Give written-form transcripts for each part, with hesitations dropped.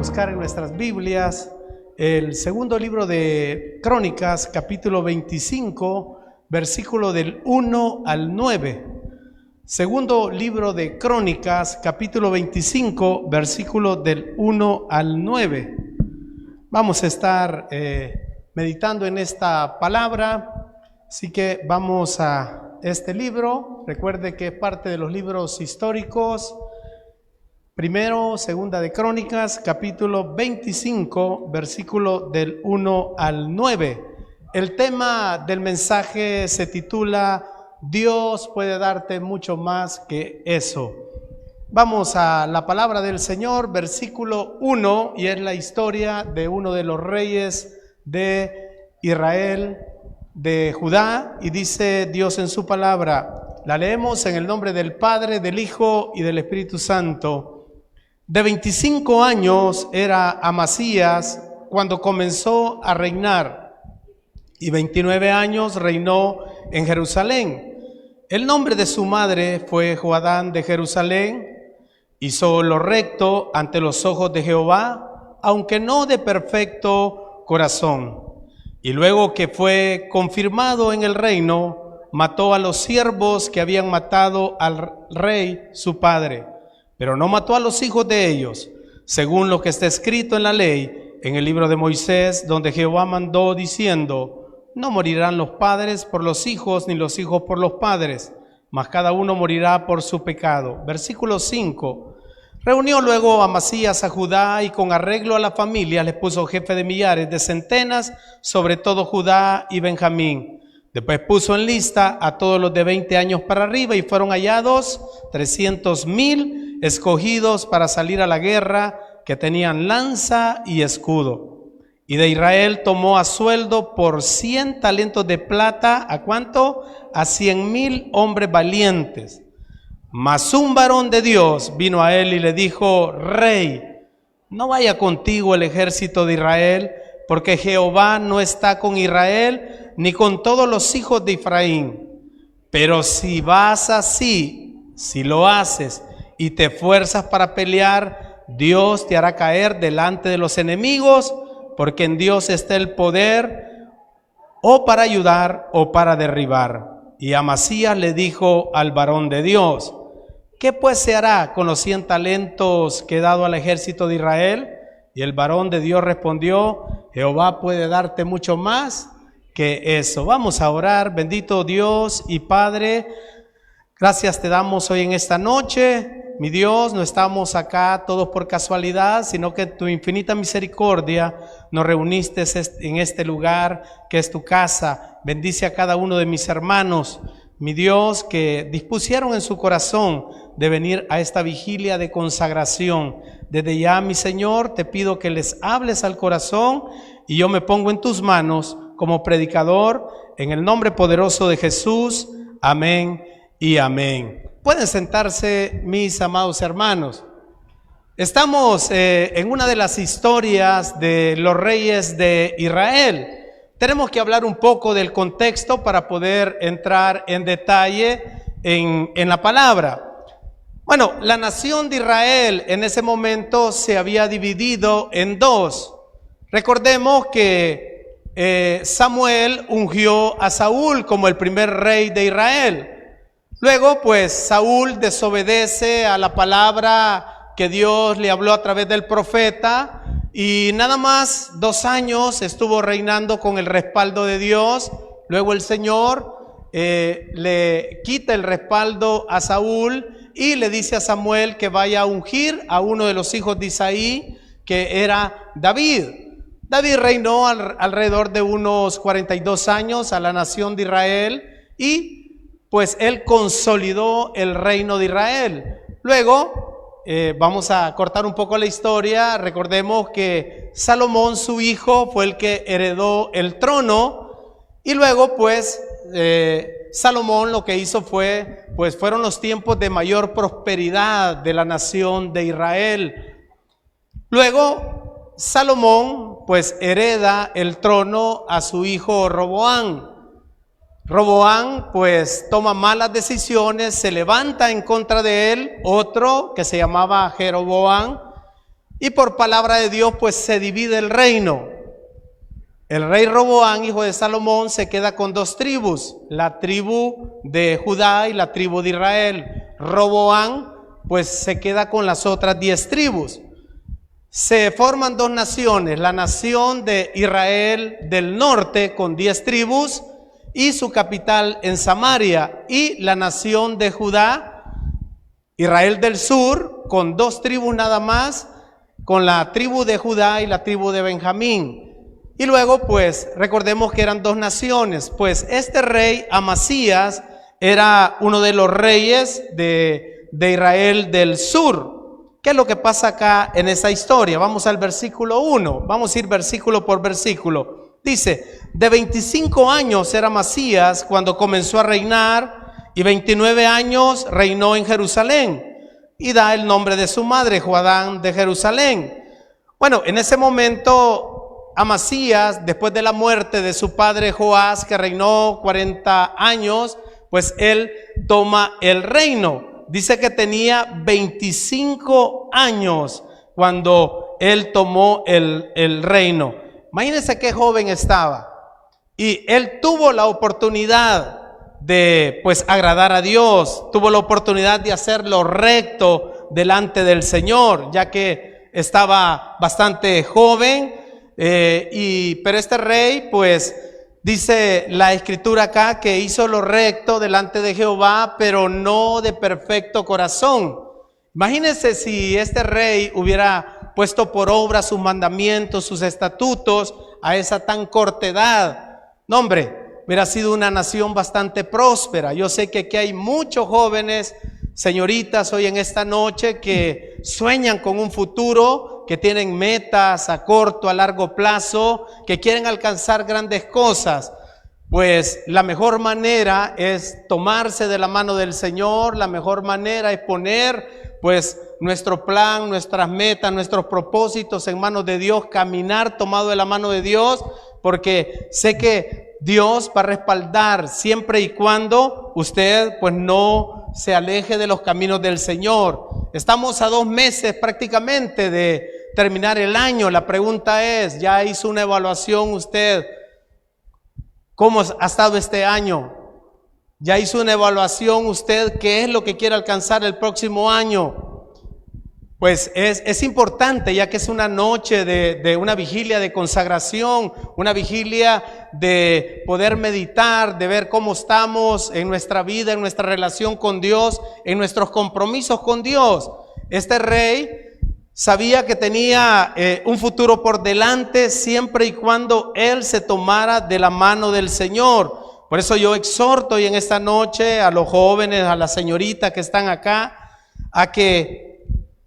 buscar en nuestras Biblias el segundo libro de Crónicas, capítulo 25, versículo del 1 al 9. Segundo libro de Crónicas, capítulo 25, versículo del 1 al 9. Vamos a estar meditando en esta palabra, así que vamos a este libro. Recuerde que es parte de los libros históricos. Primero, segunda de Crónicas, capítulo 25, versículo del 1 al 9. El tema del mensaje se titula Dios puede darte mucho más que eso. Vamos a la palabra del Señor, versículo 1, y es la historia de uno de los reyes de Israel, de Judá, y dice Dios en su palabra. La leemos en el nombre del Padre, del Hijo y del Espíritu Santo. De 25 años era Amasías cuando comenzó a reinar, y 29 años reinó en Jerusalén. El nombre de su madre fue Joadán de Jerusalén. Hizo lo recto ante los ojos de Jehová, aunque no de perfecto corazón. Y luego que fue confirmado en el reino, mató a los siervos que habían matado al rey su padre, pero no mató a los hijos de ellos, según lo que está escrito en la ley, en el libro de Moisés, donde Jehová mandó diciendo: no morirán los padres por los hijos, ni los hijos por los padres, mas cada uno morirá por su pecado. Versículo 5. Reunió luego Amasías a Judá, y con arreglo a la familia les puso jefe de millares, de centenas, sobre todo Judá y Benjamín. Después puso en lista a todos los de 20 años para arriba, y fueron hallados 300,000 escogidos para salir a la guerra, que tenían lanza y escudo. Y de Israel tomó a sueldo por 100 talentos de plata. ¿A cuánto? A 100,000 hombres valientes. Mas un varón de Dios vino a él y le dijo: Rey, no vaya contigo el ejército de Israel, porque Jehová no está con Israel, ni con todos los hijos de Efraín. Pero si vas así, si lo haces y te esfuerzas para pelear, Dios te hará caer delante de los enemigos, porque en Dios está el poder, o para ayudar o para derribar. Y Amasías le dijo al varón de Dios: ¿qué pues se hará con los 100 talentos que he dado al ejército de Israel? Y el varón de Dios respondió: Jehová puede darte mucho más que eso. Vamos a orar. Bendito Dios y Padre, gracias te damos hoy en esta noche. Mi Dios, no estamos acá todos por casualidad, sino que tu infinita misericordia nos reuniste en este lugar que es tu casa. Bendice a cada uno de mis hermanos, mi Dios, que dispusieron en su corazón de venir a esta vigilia de consagración. Desde ya, mi Señor, te pido que les hables al corazón, y yo me pongo en tus manos como predicador, en el nombre poderoso de Jesús. Amén y amén. Pueden sentarse, mis amados hermanos. Estamos en una de las historias de los reyes de Israel. Tenemos que hablar un poco del contexto para poder entrar en detalle en la palabra. Bueno, la nación de Israel en ese momento se había dividido en dos. Recordemos que Samuel ungió a Saúl como el primer rey de Israel. Luego, pues, Saúl desobedece a la palabra que Dios le habló a través del profeta, y nada más 2 años estuvo reinando con el respaldo de Dios. Luego el Señor le quita el respaldo a Saúl y le dice a Samuel que vaya a ungir a uno de los hijos de Isaí, que era David. David reinó alrededor de unos 42 años a la nación de Israel, y pues él consolidó el reino de Israel. Luego, vamos a cortar un poco la historia. Recordemos que Salomón, su hijo, fue el que heredó el trono, y luego pues Salomón lo que hizo fue, pues fueron los tiempos de mayor prosperidad de la nación de Israel. Luego Salomón pues hereda el trono a su hijo Roboam. Roboam pues toma malas decisiones, se levanta en contra de él otro que se llamaba Jeroboam, y por palabra de Dios pues se divide el reino. El rey Roboam, hijo de Salomón, se queda con dos tribus, la tribu de Judá y la tribu de Israel. Roboam pues se queda con las otras 10 tribus. Se forman dos naciones, la nación de Israel del norte con 10 tribus y su capital en Samaria, y la nación de Judá, Israel del sur, con 2 tribus nada más, con la tribu de Judá y la tribu de Benjamín. Y luego pues recordemos que eran 2 naciones, pues este rey Amasías era uno de los reyes de Israel del sur. ¿Qué es lo que pasa acá en esa historia? Vamos al versículo 1, vamos a ir versículo por versículo. Dice, de 25 años era Amasías cuando comenzó a reinar, y 29 años reinó en Jerusalén, y da el nombre de su madre, Joadán de Jerusalén. Bueno, en ese momento Amasías, después de la muerte de su padre Joás, que reinó 40 años, pues él toma el reino. Dice que tenía 25 años cuando él tomó el reino. Imagínense qué joven estaba. Y él tuvo la oportunidad de pues agradar a Dios, tuvo la oportunidad de hacer lo recto delante del Señor, ya que estaba bastante joven. Pero este rey pues dice la escritura acá que hizo lo recto delante de Jehová, pero no de perfecto corazón. Imagínense si este rey hubiera puesto por obra sus mandamientos, sus estatutos a esa tan corta edad. No, hombre, hubiera sido una nación bastante próspera. Yo sé que aquí hay muchos jóvenes, señoritas, hoy en esta noche que sueñan con un futuro, que tienen metas a corto, a largo plazo, que quieren alcanzar grandes cosas. Pues la mejor manera es tomarse de la mano del Señor, la mejor manera es poner pues nuestro plan, nuestras metas, nuestros propósitos en manos de Dios, caminar tomado de la mano de Dios, porque sé que Dios va a respaldar siempre y cuando usted pues no se aleje de los caminos del Señor. Estamos a 2 meses prácticamente de terminar el año. La pregunta es, ¿ya hizo una evaluación usted? ¿Cómo ha estado este año? ¿Ya hizo una evaluación usted qué es lo que quiere alcanzar el próximo año? Pues es importante, ya que es una noche de una vigilia de consagración, una vigilia de poder meditar, de ver cómo estamos en nuestra vida, en nuestra relación con Dios, en nuestros compromisos con Dios. Este rey sabía que tenía un futuro por delante siempre y cuando él se tomara de la mano del Señor. Por eso yo exhorto hoy en esta noche a los jóvenes, a las señoritas que están acá, a que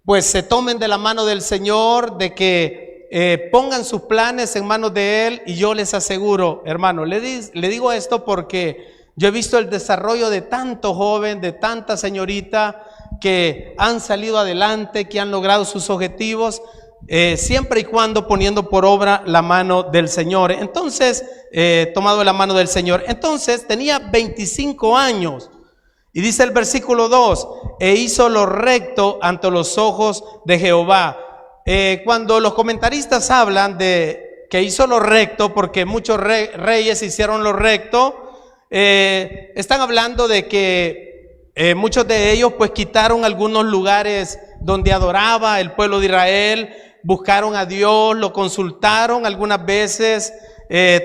pues se tomen de la mano del Señor, de que pongan sus planes en manos de Él. Y yo les aseguro, hermano, le digo esto porque yo he visto el desarrollo de tanto joven, de tanta señorita que han salido adelante, que han logrado sus objetivos, siempre y cuando poniendo por obra la mano del Señor. Entonces, tomado la mano del Señor. Entonces tenía 25 años. Y dice el versículo 2, e hizo lo recto ante los ojos de Jehová. Cuando los comentaristas hablan de que hizo lo recto, porque muchos reyes hicieron lo recto, están hablando de que muchos de ellos pues quitaron algunos lugares donde adoraba el pueblo de Israel, buscaron a Dios, lo consultaron algunas veces,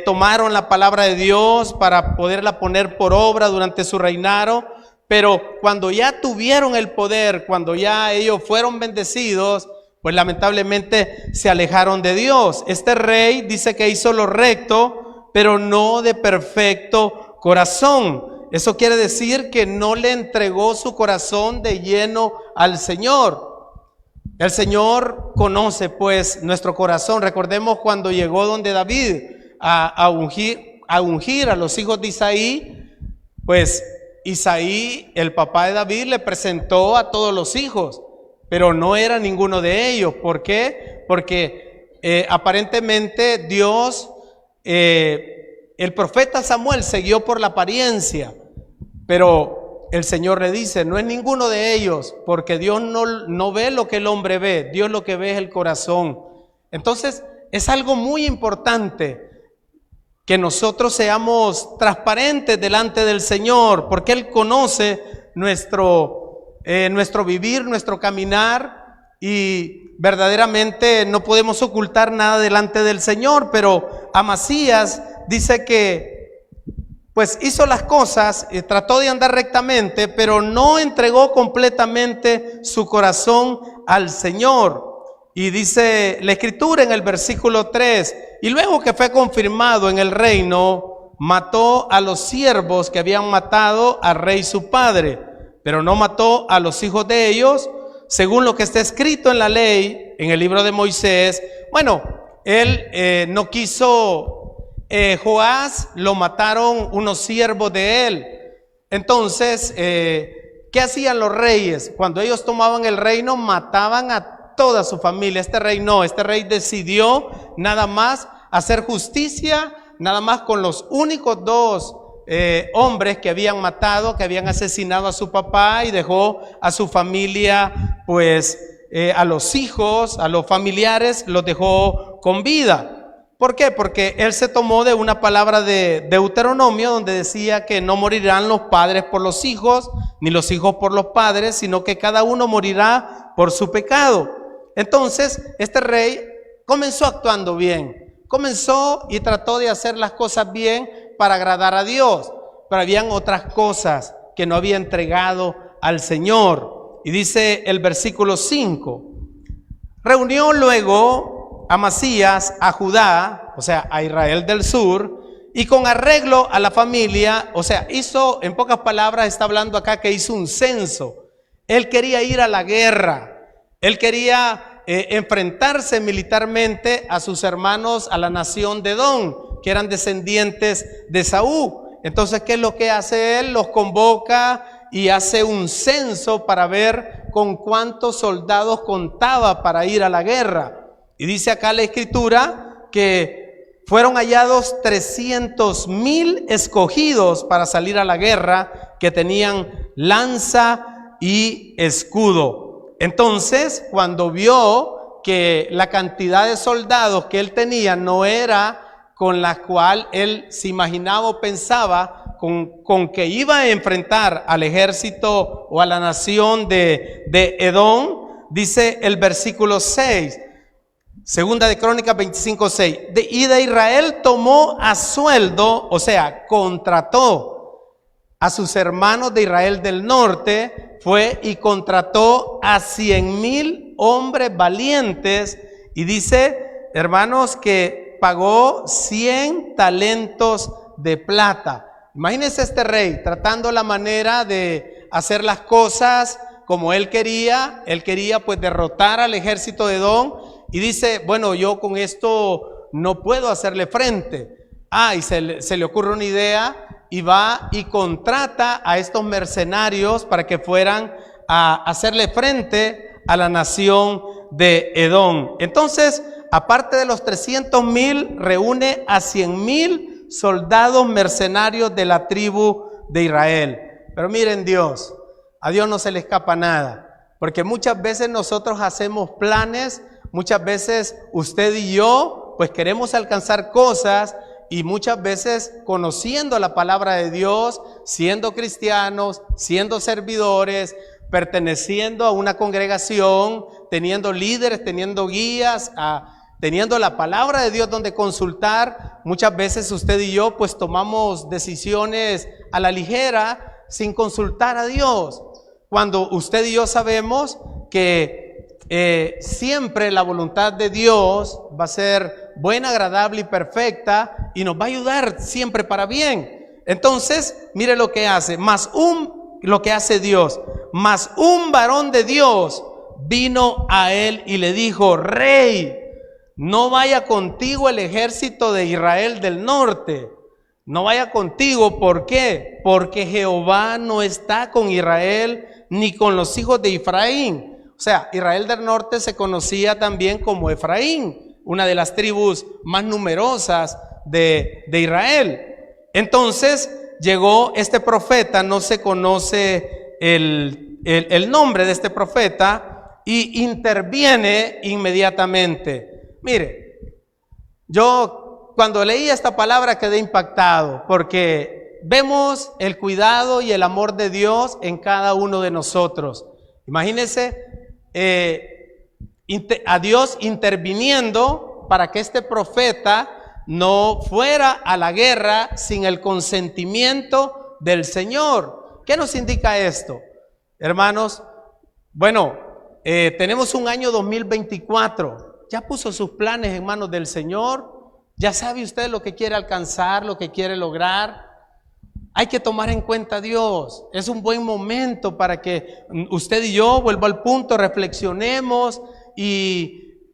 tomaron la palabra de Dios para poderla poner por obra durante su reinado. Pero cuando ya tuvieron el poder, cuando ya ellos fueron bendecidos, pues lamentablemente se alejaron de Dios. Este rey dice que hizo lo recto, pero no de perfecto corazón. Eso quiere decir que no le entregó su corazón de lleno al Señor. El Señor conoce pues nuestro corazón. Recordemos cuando llegó donde David a ungir a los hijos de Isaí, pues Isaí, el papá de David, le presentó a todos los hijos, pero no era ninguno de ellos. ¿Por qué? Porque aparentemente Dios, el profeta Samuel se guió por la apariencia, pero el Señor le dice, no es ninguno de ellos, porque Dios no ve lo que el hombre ve, Dios lo que ve es el corazón. Entonces, es algo muy importante que nosotros seamos transparentes delante del Señor, porque Él conoce nuestro vivir, nuestro caminar, y verdaderamente no podemos ocultar nada delante del Señor. Pero Amasías dice que pues hizo las cosas, trató de andar rectamente, pero no entregó completamente su corazón al Señor. Y dice la Escritura en el versículo 3, y luego que fue confirmado en el reino, mató a los siervos que habían matado al rey su padre, pero no mató a los hijos de ellos, según lo que está escrito en la ley, en el libro de Moisés. Bueno, él no quiso, Joás lo mataron unos siervos de él. Entonces, ¿qué hacían los reyes? Cuando ellos tomaban el reino, mataban a toda su familia. Este rey no, este rey decidió nada más hacer justicia, nada más con los únicos dos hombres que habían matado, que habían asesinado a su papá, y dejó a su familia, pues a los hijos, a los familiares, los dejó con vida. ¿Por qué? Porque él se tomó de una palabra de Deuteronomio, donde decía que no morirán los padres por los hijos, ni los hijos por los padres, sino que cada uno morirá por su pecado. Entonces, este rey comenzó actuando bien, comenzó y trató de hacer las cosas bien para agradar a Dios, pero habían otras cosas que no había entregado al Señor. Y dice el versículo 5, reunió luego Amasías a Judá, o sea, a Israel del sur, y con arreglo a la familia, o sea, hizo, en pocas palabras está hablando acá que hizo un censo. Él quería ir a la guerra, él quería enfrentarse militarmente a sus hermanos, a la nación de Edom, que eran descendientes de Saúl. Entonces, ¿qué es lo que hace él? Los convoca y hace un censo para ver con cuántos soldados contaba para ir a la guerra. Y dice acá la Escritura que fueron hallados 300,000 escogidos para salir a la guerra, que tenían lanza y escudo. Entonces, cuando vio que la cantidad de soldados que él tenía no era con la cual él se imaginaba o pensaba con que iba a enfrentar al ejército o a la nación de Edom, dice el versículo 6, Segunda de Crónicas 25:6, y de Israel tomó a sueldo, o sea, contrató a sus hermanos de Israel del norte, fue y contrató a 100,000 hombres valientes, y dice, hermanos, que pagó 100 talentos de plata. Imagínense este rey tratando la manera de hacer las cosas como él quería pues derrotar al ejército de Edom. Y dice, bueno, yo con esto no puedo hacerle frente. Y se le ocurre una idea y va y contrata a estos mercenarios para que fueran a hacerle frente a la nación de Edom. Entonces, aparte de los 300,000, reúne a 100,000 soldados mercenarios de la tribu de Israel. Pero miren Dios, a Dios no se le escapa nada, porque muchas veces nosotros hacemos planes. Muchas veces usted y yo pues queremos alcanzar cosas, y muchas veces conociendo la palabra de Dios, siendo cristianos, siendo servidores, perteneciendo a una congregación, teniendo líderes, teniendo guías, teniendo la palabra de Dios donde consultar, muchas veces usted y yo pues tomamos decisiones a la ligera sin consultar a Dios, cuando usted y yo sabemos que siempre la voluntad de Dios va a ser buena, agradable y perfecta, y nos va a ayudar siempre para bien. Entonces, mire lo que hace, lo que hace Dios, mas un varón de Dios vino a él y le dijo, rey, no vaya contigo el ejército de Israel del norte, no vaya contigo. ¿Por qué? Porque Jehová no está con Israel ni con los hijos de Efraín. O sea, Israel del norte se conocía también como Efraín, una de las tribus más numerosas de Israel. Entonces llegó este profeta, no se conoce el nombre de este profeta, y interviene inmediatamente. Mire, yo cuando leí esta palabra quedé impactado, porque vemos el cuidado y el amor de Dios en cada uno de nosotros. Imagínense a Dios interviniendo para que este profeta no fuera a la guerra sin el consentimiento del Señor. ¿Qué nos indica esto, hermanos? Bueno, tenemos un año 2024. ¿Ya puso sus planes en manos del Señor? ¿Ya sabe usted lo que quiere alcanzar, lo que quiere lograr? Hay que tomar en cuenta a Dios. Es un buen momento para que usted y yo, vuelvo al punto, reflexionemos y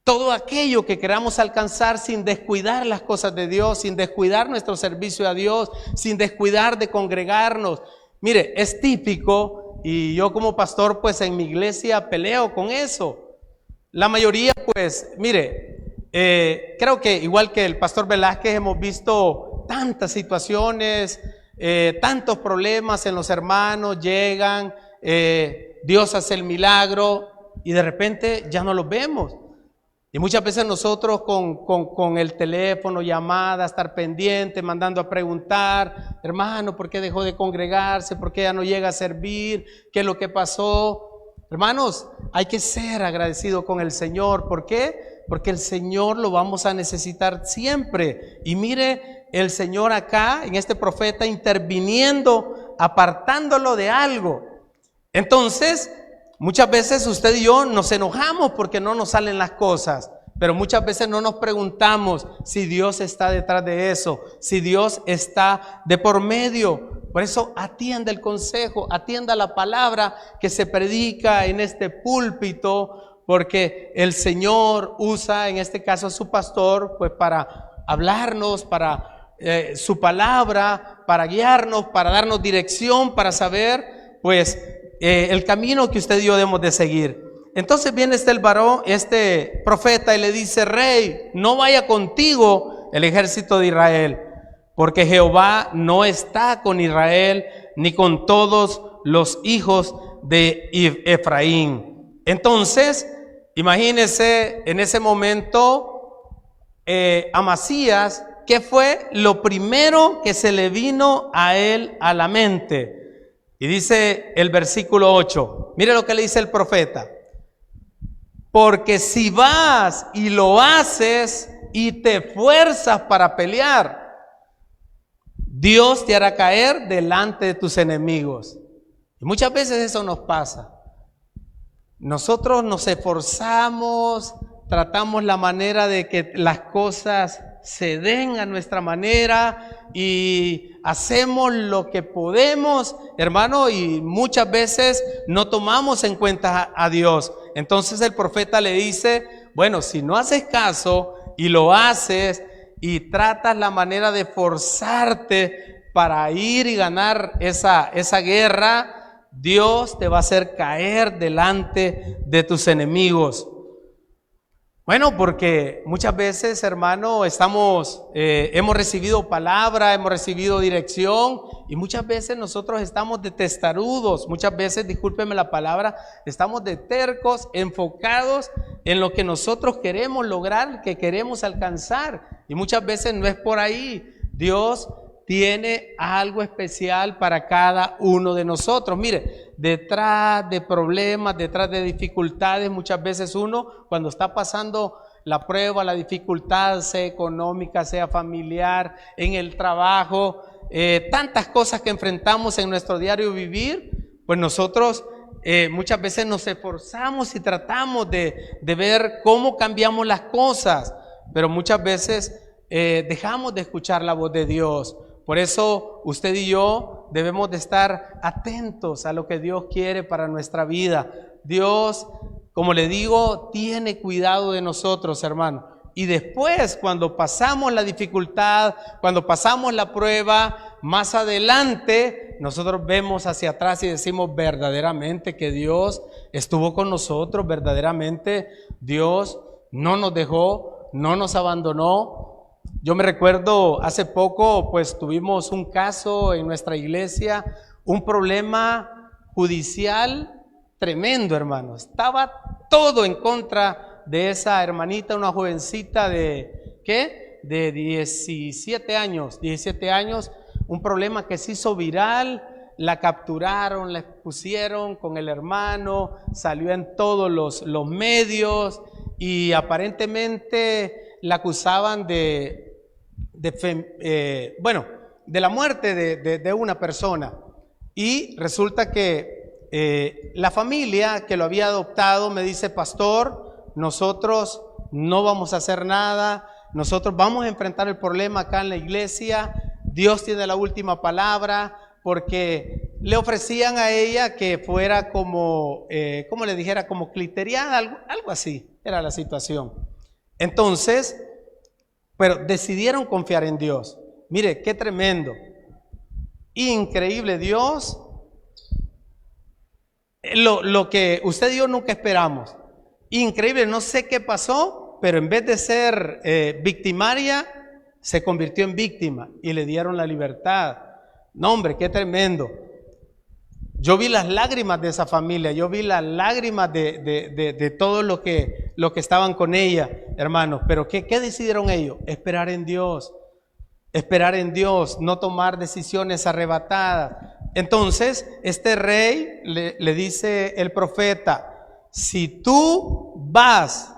todo aquello que queramos alcanzar sin descuidar las cosas de Dios, sin descuidar nuestro servicio a Dios, sin descuidar de congregarnos. Mire, es típico, y yo como pastor pues en mi iglesia peleo con eso. La mayoría pues, mire, creo que igual que el pastor Velázquez hemos visto tantas situaciones, tantos problemas en los hermanos, llegan, Dios hace el milagro y de repente ya no los vemos. Y muchas veces nosotros con el teléfono, llamadas, estar pendiente, mandando a preguntar, hermano, ¿por qué dejó de congregarse? ¿Por qué ya no llega a servir? ¿Qué es lo que pasó? Hermanos, hay que ser agradecidos con el Señor. ¿Por qué? Porque el Señor lo vamos a necesitar siempre. Y mire el Señor acá, en este profeta, interviniendo, apartándolo de algo. Entonces, muchas veces usted y yo nos enojamos porque no nos salen las cosas, pero muchas veces no nos preguntamos si Dios está detrás de eso, si Dios está de por medio. Por eso atienda el consejo, atienda la palabra que se predica en este púlpito, porque el Señor usa en este caso a su pastor pues para hablarnos, para su palabra, para guiarnos, para darnos dirección, para saber pues el camino que usted y yo debemos de seguir. Entonces viene el varón, este profeta, y le dice: rey, no vaya contigo el ejército de Israel, porque Jehová no está con Israel, ni con todos los hijos de Efraín. Entonces, imagínese en ese momento, Amasías, ¿qué fue lo primero que se le vino a él a la mente? Y dice el versículo 8, mire lo que le dice el profeta: porque si vas y lo haces y te fuerzas para pelear, Dios te hará caer delante de tus enemigos. Y muchas veces eso nos pasa. Nosotros nos esforzamos, tratamos la manera de que las cosas se den a nuestra manera y hacemos lo que podemos, hermano, y muchas veces no tomamos en cuenta a Dios. Entonces el profeta le dice: bueno, si no haces caso y lo haces y tratas la manera de forzarte para ir y ganar esa guerra, Dios te va a hacer caer delante de tus enemigos. Bueno, porque muchas veces, hermano, hemos recibido palabra, hemos recibido dirección, y muchas veces nosotros estamos de testarudos, muchas veces, discúlpeme la palabra, estamos de tercos, enfocados en lo que nosotros queremos lograr, que queremos alcanzar, y muchas veces no es por ahí. Dios tiene algo especial para cada uno de nosotros. Mire, detrás de problemas, detrás de dificultades, muchas veces uno, cuando está pasando la prueba, la dificultad, sea económica, sea familiar, en el trabajo, tantas cosas que enfrentamos en nuestro diario vivir, pues nosotros muchas veces nos esforzamos y tratamos de ver cómo cambiamos las cosas, pero muchas veces dejamos de escuchar la voz de Dios. Por eso usted y yo debemos de estar atentos a lo que Dios quiere para nuestra vida. Dios, como le digo, tiene cuidado de nosotros, hermano. Y después, cuando pasamos la dificultad, cuando pasamos la prueba, más adelante nosotros vemos hacia atrás y decimos: verdaderamente que Dios estuvo con nosotros, verdaderamente Dios no nos dejó, no nos abandonó. Yo me recuerdo hace poco, pues tuvimos un caso en nuestra iglesia, un problema judicial tremendo, hermano. Estaba todo en contra de esa hermanita, una jovencita de, ¿qué? De 17 años, un problema que se hizo viral, la capturaron, la expusieron con el hermano, salió en todos los medios y aparentemente la acusaban de la muerte de una persona. Y resulta que la familia que lo había adoptado me dice: pastor, nosotros no vamos a hacer nada, nosotros vamos a enfrentar el problema acá en la iglesia, Dios tiene la última palabra, porque le ofrecían a ella que fuera como, como le dijera, como cliteriada, algo así era la situación. Entonces, pero decidieron confiar en Dios. Mire, qué tremendo, increíble. Dios, lo que usted y yo nunca esperamos, increíble. No sé qué pasó, pero en vez de ser victimaria, se convirtió en víctima y le dieron la libertad. No, hombre, qué tremendo. Yo vi las lágrimas de esa familia, yo vi las lágrimas de todos los que estaban con ella, hermanos. Pero ¿qué decidieron ellos? Esperar en Dios, no tomar decisiones arrebatadas. Entonces, este rey le dice el profeta: si tú vas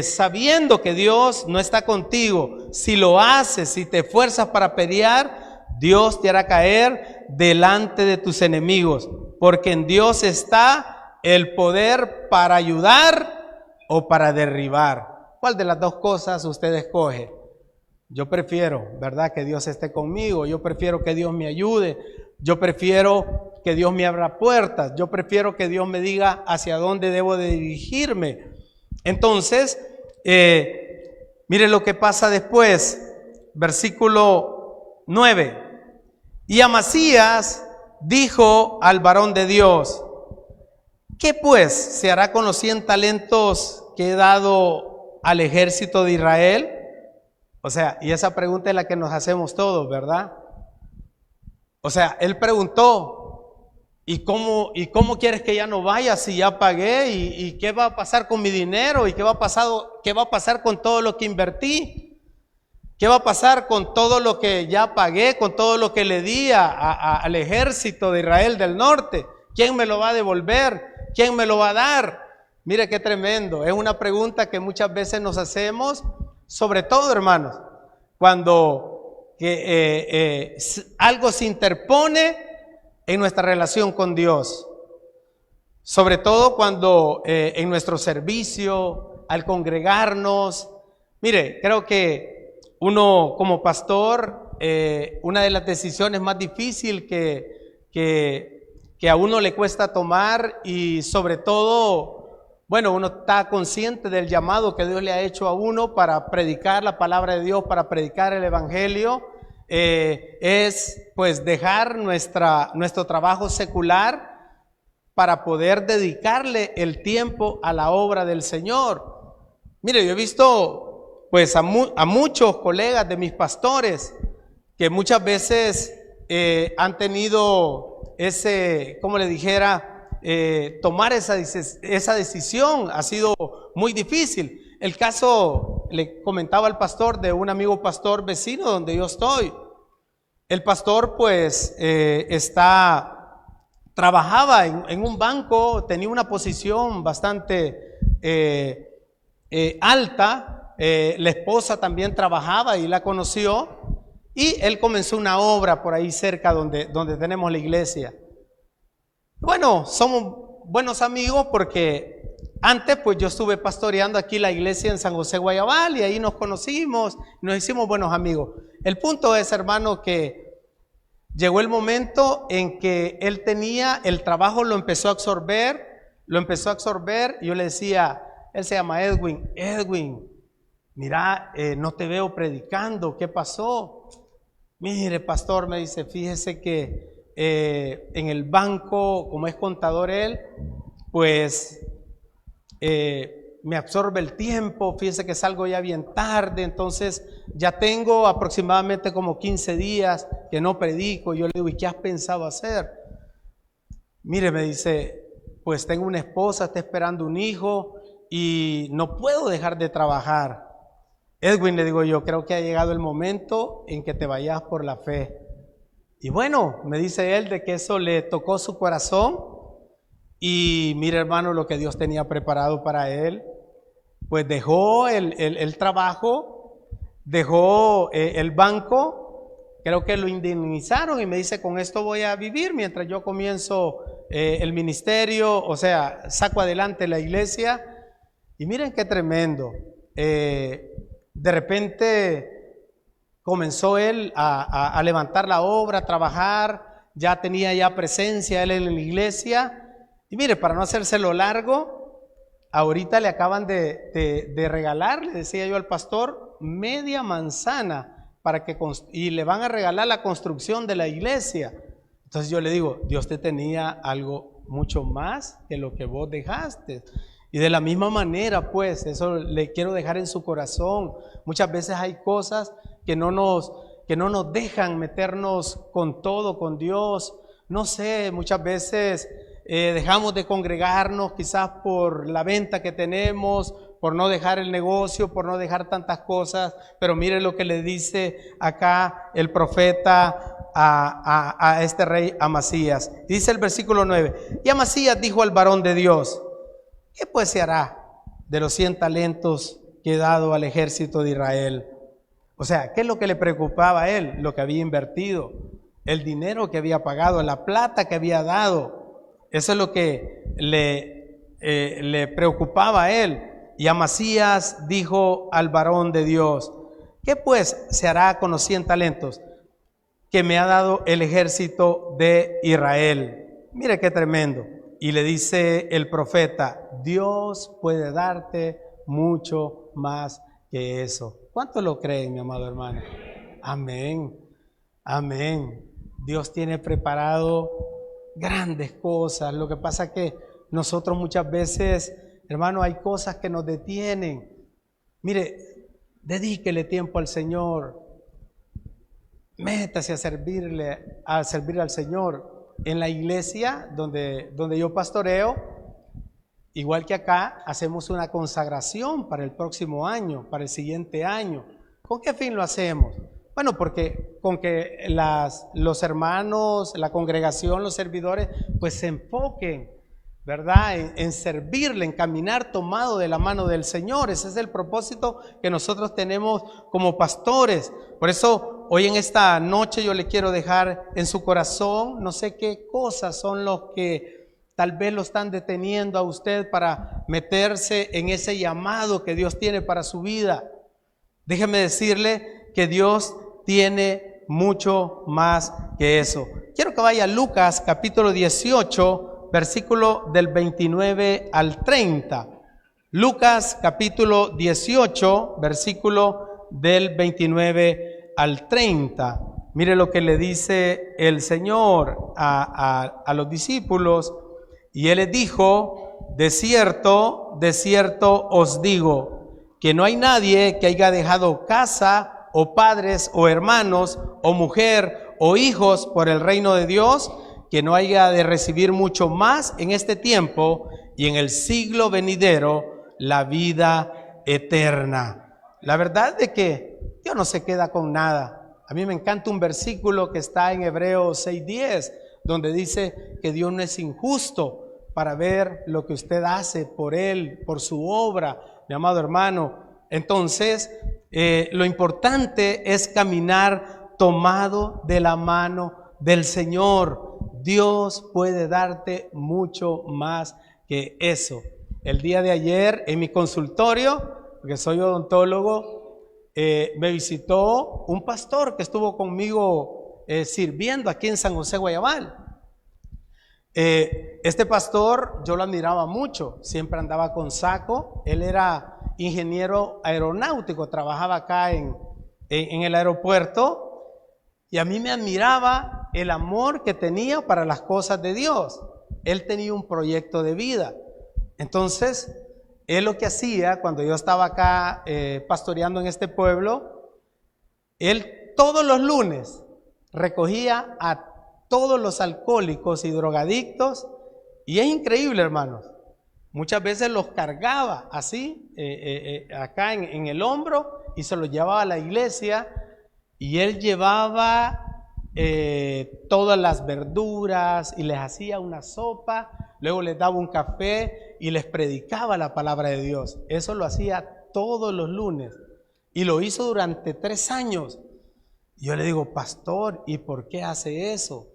sabiendo que Dios no está contigo, si lo haces, si te esfuerzas para pelear, Dios te hará caer delante de tus enemigos, porque en Dios está el poder para ayudar o para derribar. ¿Cuál de las dos cosas usted escoge? Yo prefiero, ¿verdad?, que Dios esté conmigo. Yo prefiero que Dios me ayude. Yo prefiero que Dios me abra puertas. Yo prefiero que Dios me diga hacia dónde debo de dirigirme. Entonces, mire lo que pasa después, versículo 9. Y Amasías dijo al varón de Dios: ¿qué pues se hará con los 100 talentos que he dado al ejército de Israel? O sea, y esa pregunta es la que nos hacemos todos, ¿verdad? O sea, él preguntó: ¿y cómo quieres que ya no vaya si ya pagué? ¿Y qué va a pasar con mi dinero? ¿Y qué va a pasar con todo lo que invertí? ¿Qué va a pasar con todo lo que ya pagué, con todo lo que le di al ejército de Israel del norte? ¿Quién me lo va a devolver? ¿Quién me lo va a dar? Mire qué tremendo. Es una pregunta que muchas veces nos hacemos, sobre todo, hermanos, cuando algo se interpone en nuestra relación con Dios. Sobre todo cuando en nuestro servicio, al congregarnos. Mire, creo que uno como pastor, una de las decisiones más difíciles que a uno le cuesta tomar, y sobre todo, bueno, uno está consciente del llamado que Dios le ha hecho a uno para predicar la palabra de Dios, para predicar el evangelio, es pues dejar nuestro trabajo secular para poder dedicarle el tiempo a la obra del Señor. Mire, yo he visto pues a muchos colegas de mis pastores que muchas veces han tenido como le dijera, tomar esa decisión ha sido muy difícil. El caso, le comentaba al pastor, de un amigo pastor vecino donde yo estoy. El pastor pues trabajaba en un banco, tenía una posición bastante alta. La esposa también trabajaba y la conoció, y él comenzó una obra por ahí cerca donde tenemos la iglesia. Bueno, somos buenos amigos porque antes pues yo estuve pastoreando aquí la iglesia en San José Guayabal, y ahí nos conocimos, nos hicimos buenos amigos. El punto es, hermano, que llegó el momento en que él tenía el trabajo, lo empezó a absorber, y yo le decía, él se llama Edwin, mira, no te veo predicando, ¿qué pasó? Mire, pastor, me dice, fíjese que en el banco, como es contador él, pues me absorbe el tiempo, fíjese que salgo ya bien tarde, entonces ya tengo aproximadamente como 15 días que no predico. Yo le digo, ¿y qué has pensado hacer? Mire, me dice, pues tengo una esposa, está esperando un hijo y no puedo dejar de trabajar. Edwin, le digo yo, creo que ha llegado el momento en que te vayas por la fe. Y bueno, me dice él de que eso le tocó su corazón. Y mire, hermano, lo que Dios tenía preparado para él. Pues dejó el trabajo, dejó el banco, creo que lo indemnizaron y me dice, con esto voy a vivir mientras yo comienzo el ministerio, o sea, saco adelante la iglesia. Y miren qué tremendo. De repente comenzó él a levantar la obra, a trabajar, ya tenía ya presencia él en la iglesia. Y mire, para no hacérselo largo, ahorita le acaban de regalar, le decía yo al pastor, media manzana y le van a regalar la construcción de la iglesia. Entonces yo le digo, Dios te tenía algo mucho más que lo que vos dejaste. Y de la misma manera, pues, eso le quiero dejar en su corazón. Muchas veces hay cosas que no nos dejan meternos con todo, con Dios. No sé, muchas veces dejamos de congregarnos quizás por la venta que tenemos, por no dejar el negocio, por no dejar tantas cosas. Pero mire lo que le dice acá el profeta a este rey Amasías. Dice el versículo 9, y Amasías dijo al varón de Dios, ¿qué pues se hará de los 100 talentos que he dado al ejército de Israel? O sea, ¿qué es lo que le preocupaba a él? Lo que había invertido, el dinero que había pagado, la plata que había dado. Eso es lo que le preocupaba a él. Y Amasías dijo al varón de Dios, ¿qué pues se hará con los 100 talentos que me ha dado el ejército de Israel? Mire qué tremendo. Y le dice el profeta, Dios puede darte mucho más que eso. ¿Cuánto lo creen, mi amado hermano? Amén, amén. Dios tiene preparado grandes cosas. Lo que pasa es que nosotros muchas veces, hermano, hay cosas que nos detienen. Mire, dedíquele tiempo al Señor. Métase a servir al Señor. En la iglesia donde yo pastoreo, igual que acá, hacemos una consagración para el próximo año, para el siguiente año. ¿Con qué fin lo hacemos? Bueno, porque con que los hermanos, la congregación, los servidores, pues se enfoquen, ¿verdad? En servirle, en caminar tomado de la mano del Señor. Ese es el propósito que nosotros tenemos como pastores. Por eso, hoy en esta noche yo le quiero dejar en su corazón, no sé qué cosas son los que tal vez lo están deteniendo a usted para meterse en ese llamado que Dios tiene para su vida. Déjeme decirle que Dios tiene mucho más que eso. Quiero que vaya a Lucas capítulo 18, versículo del 29 al 30. Lucas capítulo 18, versículo del 29 al 30. Mire lo que le dice el Señor a los discípulos. Y Él les dijo, de cierto os digo, que no hay nadie que haya dejado casa, o padres, o hermanos, o mujer, o hijos por el reino de Dios, que no haya de recibir mucho más en este tiempo y en el siglo venidero la vida eterna. La verdad es que Dios no se queda con nada. A mí me encanta un versículo que está en Hebreos 6:10, donde dice que Dios no es injusto para ver lo que usted hace por Él, por su obra, mi amado hermano. Entonces, lo importante es caminar tomado de la mano del Señor. Dios puede darte mucho más que eso. El día de ayer en mi consultorio, porque soy odontólogo, me visitó un pastor que estuvo conmigo sirviendo aquí en San José, Guayabal. Este pastor yo lo admiraba mucho, siempre andaba con saco. Él era ingeniero aeronáutico, trabajaba acá en el aeropuerto, y a mí me admiraba el amor que tenía para las cosas de Dios. Él tenía un proyecto de vida. Entonces él lo que hacía cuando yo estaba acá pastoreando en este pueblo, él todos los lunes recogía a todos los alcohólicos y drogadictos, y es increíble, hermanos. Muchas veces los cargaba así, acá en el hombro, y se los llevaba a la iglesia, y él llevaba todas las verduras y les hacía una sopa, luego les daba un café y les predicaba la palabra de Dios. Eso lo hacía todos los lunes y lo hizo durante 3 años. Yo le digo, pastor, ¿y por qué hace eso?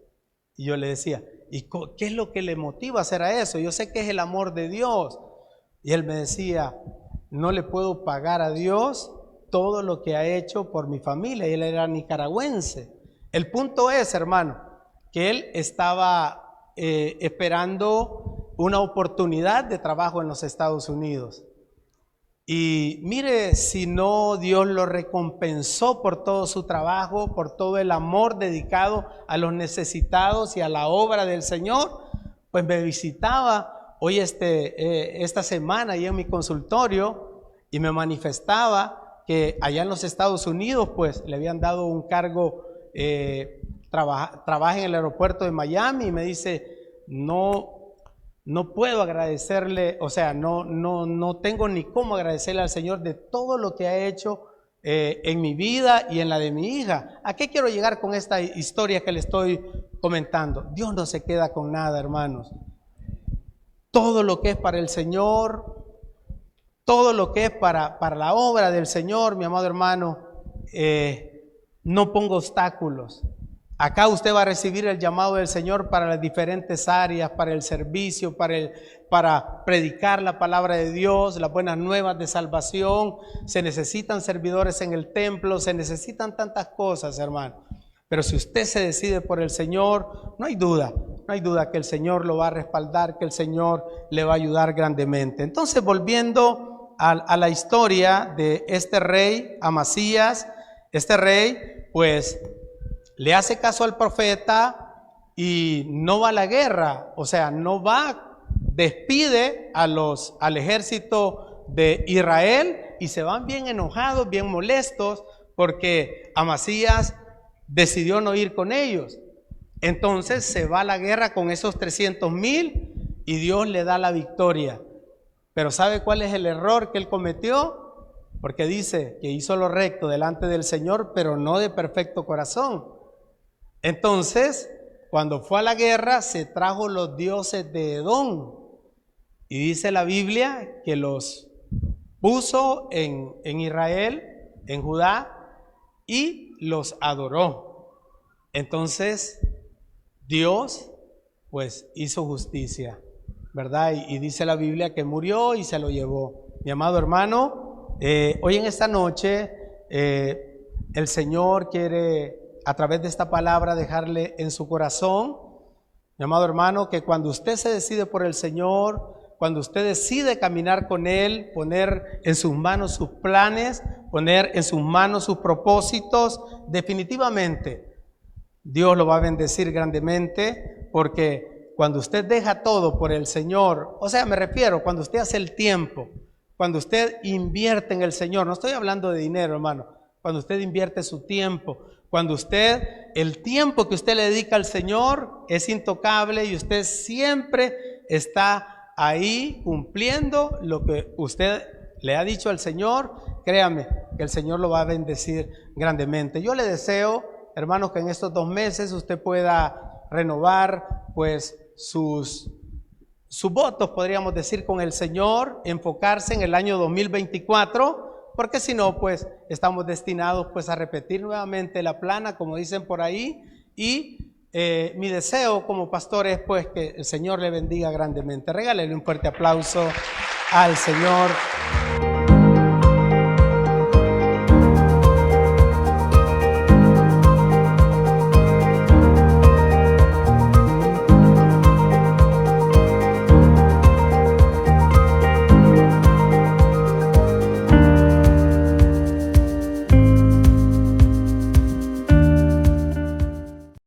Y yo le decía, ¿y qué es lo que le motiva a hacer a eso? Yo sé que es el amor de Dios. Y él me decía, no le puedo pagar a Dios todo lo que ha hecho por mi familia. Y él era nicaragüense. El punto es, hermano, que él estaba esperando una oportunidad de trabajo en los Estados Unidos. Y mire, si no, Dios lo recompensó por todo su trabajo, por todo el amor dedicado a los necesitados y a la obra del Señor. Pues me visitaba hoy esta semana ahí en mi consultorio y me manifestaba que allá en los Estados Unidos pues le habían dado un cargo, trabaja en el aeropuerto de Miami, y me dice, no puedo agradecerle, o sea, no tengo ni cómo agradecerle al Señor de todo lo que ha hecho en mi vida y en la de mi hija. ¿A qué quiero llegar con esta historia que le estoy comentando? Dios no se queda con nada, hermanos. Todo lo que es para el Señor, todo lo que es para la obra del Señor, mi amado hermano, no pongo obstáculos. Acá usted va a recibir el llamado del Señor para las diferentes áreas, para el servicio, para predicar la palabra de Dios, las buenas nuevas de salvación. Se necesitan servidores en el templo, se necesitan tantas cosas, hermano. Pero si usted se decide por el Señor, no hay duda que el Señor lo va a respaldar, que el Señor le va a ayudar grandemente. Entonces, volviendo a la historia de este rey, Amasías, este rey, pues le hace caso al profeta y no va a la guerra, o sea, no va, despide al ejército de Israel y se van bien enojados, bien molestos, porque Amasías decidió no ir con ellos. Entonces se va a la guerra con esos 300,000 y Dios le da la victoria. Pero ¿sabe cuál es el error que él cometió? Porque dice que hizo lo recto delante del Señor, pero no de perfecto corazón. Entonces, cuando fue a la guerra, se trajo los dioses de Edom. Y dice la Biblia que los puso en Israel, en Judá, y los adoró. Entonces, Dios, pues, hizo justicia, ¿verdad? Y dice la Biblia que murió y se lo llevó. Mi amado hermano, hoy en esta noche, el Señor quiere, a través de esta palabra, dejarle en su corazón, mi amado hermano, que cuando usted se decide por el Señor, cuando usted decide caminar con Él, poner en sus manos sus planes, poner en sus manos sus propósitos, definitivamente Dios lo va a bendecir grandemente, porque cuando usted deja todo por el Señor, o sea, me refiero, cuando usted hace el tiempo, cuando usted invierte en el Señor, no estoy hablando de dinero, hermano, cuando usted invierte su tiempo, cuando el tiempo que usted le dedica al Señor es intocable y usted siempre está ahí cumpliendo lo que usted le ha dicho al Señor, créame que el Señor lo va a bendecir grandemente. Yo le deseo, hermanos, que en estos 2 meses usted pueda renovar pues sus votos, podríamos decir, con el Señor, enfocarse en el año 2024, porque si no, pues estamos destinados pues a repetir nuevamente la plana, como dicen por ahí, y mi deseo como pastor es pues que el Señor le bendiga grandemente. Regálele un fuerte aplauso al Señor.